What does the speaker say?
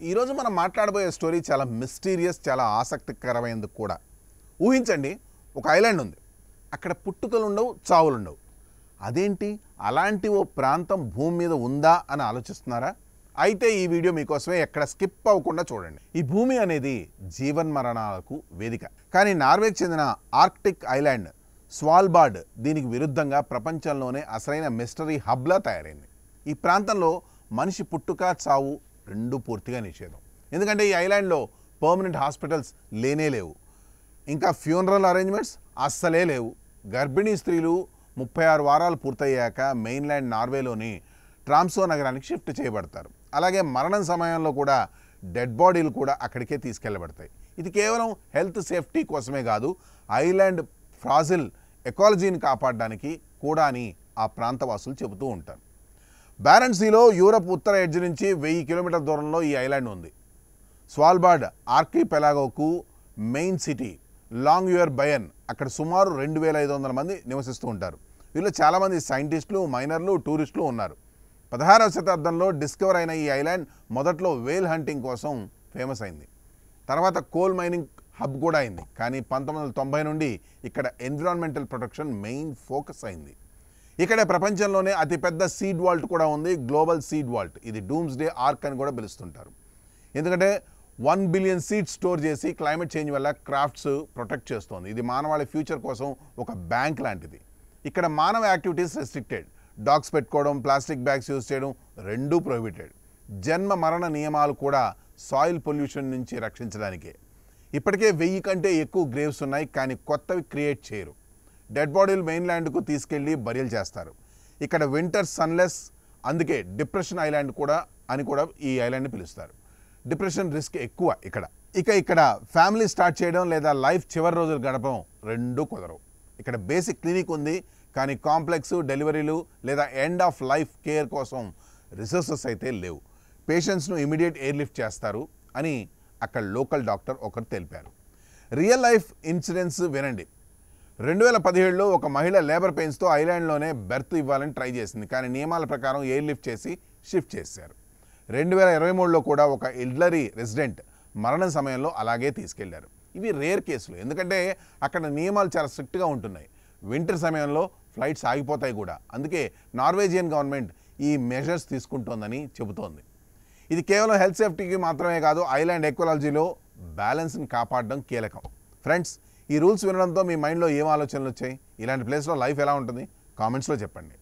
ఈరోజు మనం మాట్లాడబోయే స్టోరీ చాలా మిస్టీరియస్, చాలా ఆసక్తికరమైనది కూడా. ఊహించండి, ఒక ఐలాండ్ ఉంది. అక్కడ పుట్టుకలు ఉండవు, చావులు ఉండవు. అదేంటి, అలాంటి ఓ ప్రాంతం భూమి మీద ఉందా అని ఆలోచిస్తున్నారా? అయితే ఈ వీడియో మీకోసమే, ఎక్కడ స్కిప్ అవ్వకుండా చూడండి. ఈ భూమి అనేది జీవన్మరణాలకు వేదిక. కానీ నార్వేకి చెందిన ఆర్క్టిక్ ఐలాండ్ స్వాల్బార్డ్ దీనికి విరుద్ధంగా ప్రపంచంలోనే అసలైన మిస్టరీ హబ్లా తయారైంది. ఈ ప్రాంతంలో మనిషి పుట్టుక, చావు రెండు పూర్తిగా నిషేధం. ఎందుకంటే ఈ ఐలాండ్లో పర్మనెంట్ హాస్పిటల్స్ లేనే లేవు, ఇంకా ఫ్యూనరల్ అరేంజ్మెంట్స్ అస్సలే లేవు. గర్భిణీ స్త్రీలు 36 వారాలు పూర్తయ్యాక మెయిన్ల్యాండ్ నార్వేలోని ట్రామ్సో నగరానికి షిఫ్ట్ చేయబడతారు. అలాగే మరణం సమయంలో కూడా డెడ్ బాడీలు కూడా అక్కడికే తీసుకెళ్లబడతాయి. ఇది కేవలం హెల్త్ సేఫ్టీ కోసమే కాదు, ఐలాండ్ ఫ్రాజిల్ ఎకాలజీని కాపాడడానికి కూడా అని ఆ ప్రాంతవాసులు చెబుతూ ఉంటారు. బ్యారెంట్స్ సీలో యూరప్ ఉత్తర ఎడ్జ్ నుంచి 1000 కిలోమీటర్ల దూరంలో ఈ ఐలాండ్ ఉంది. స్వాల్బార్డ్ ఆర్కిపెలాగోకు మెయిన్ సిటీ లాంగ్యూర్ బయన్. అక్కడ సుమారు 2500 మంది నివసిస్తూ ఉంటారు. వీళ్ళు చాలామంది సైంటిస్టులు, మైనర్లు, టూరిస్టులు ఉన్నారు. 16వ శతాబ్దంలో డిస్కవర్ అయిన ఈ ఐలాండ్ మొదట్లో వేల్ హంటింగ్ కోసం ఫేమస్ అయింది. తర్వాత కోల్ మైనింగ్ హబ్ కూడా అయింది. కానీ 1990 నుండి ఇక్కడ ఎన్విరాన్మెంటల్ ప్రొటెక్షన్ మెయిన్ ఫోకస్ అయింది. ఇక్కడ ప్రపంచంలోనే అతిపెద్ద సీడ్ వాల్ట్ కూడా ఉంది, గ్లోబల్ సీడ్ వాల్ట్. ఇది డూమ్స్డే ఆర్క్ అని కూడా పిలుస్తుంటారు. ఎందుకంటే 1 బిలియన్ సీడ్స్ స్టోర్ చేసి క్లైమేట్ చేంజ్ వల్ల క్రాఫ్ట్స్ ప్రొటెక్ట్ చేస్తోంది. ఇది మానవాళి ఫ్యూచర్ కోసం ఒక బ్యాంక్ లాంటిది. ఇక్కడ మానవ యాక్టివిటీస్ రెస్ట్రిక్టెడ్. డాగ్స్ పెట్టుకోవడం, ప్లాస్టిక్ బ్యాగ్స్ యూజ్ చేయడం రెండూ ప్రొహిబిటెడ్. జన్మ మరణ నియమాలు కూడా సాయిల్ పొల్యూషన్ నుంచి రక్షించడానికే. ఇప్పటికే 1000 కంటే ఎక్కువ గ్రేవ్స్ ఉన్నాయి, కానీ కొత్తవి క్రియేట్ చేయరు. డెడ్ బాడీలు మెయిన్ల్యాండ్కు తీసుకెళ్లి బరియల్ చేస్తారు. ఇక్కడ వింటర్ సన్లెస్, అందుకే డిప్రెషన్ ఐలాండ్ కూడా అని కూడా ఈ ఐలాండ్ని పిలుస్తారు. డిప్రెషన్ రిస్క్ ఎక్కువ ఇక్కడ. ఇక్కడ ఫ్యామిలీ స్టార్ట్ చేయడం లేదా లైఫ్ చివరి రోజులు గడపడం రెండూ కుదరవు. ఇక్కడ బేసిక్ క్లినిక్ ఉంది, కానీ కాంప్లెక్స్ డెలివరీలు లేదా ఎండ్ ఆఫ్ లైఫ్ కేర్ కోసం రిసోర్సెస్ అయితే లేవు. పేషెంట్స్ను ఇమీడియట్ ఎయిర్ లిఫ్ట్ చేస్తారు అని అక్కడ లోకల్ డాక్టర్ ఒకరు తెలిపారు. రియల్ లైఫ్ ఇన్సిడెంట్స్ వినండి. 2017లో ఒక మహిళ లేబర్ పెయిన్స్తో ఐలాండ్లోనే బెర్త్ ఇవ్వాలని ట్రై చేసింది, కానీ నియమాల ప్రకారం ఎయిర్ లిఫ్ట్ చేసి షిఫ్ట్ చేశారు. 2023లో కూడా ఒక ఎల్డరీ రెసిడెంట్ మరణం సమయంలో అలాగే తీసుకెళ్లారు. ఇవి రేర్ కేసులు, ఎందుకంటే అక్కడ నియమాలు చాలా స్ట్రిక్ట్గా ఉంటున్నాయి. వింటర్ సమయంలో ఫ్లైట్స్ ఆగిపోతాయి కూడా. అందుకే నార్వేజియన్ గవర్నమెంట్ ఈ మెజర్స్ తీసుకుంటోందని చెబుతోంది. ఇది కేవలం హెల్త్ సేఫ్టీకి మాత్రమే కాదు, ఐలాండ్ ఎకాలజీలో బ్యాలెన్స్ని కాపాడడం కీలకం. ఫ్రెండ్స్, ఈ రూల్స్ వినడంతో మీ మైండ్లో ఏం ఆలోచనలు వచ్చాయి? ఇలాంటి ప్లేస్లో లైఫ్ ఎలా ఉంటుంది? కామెంట్స్లో చెప్పండి.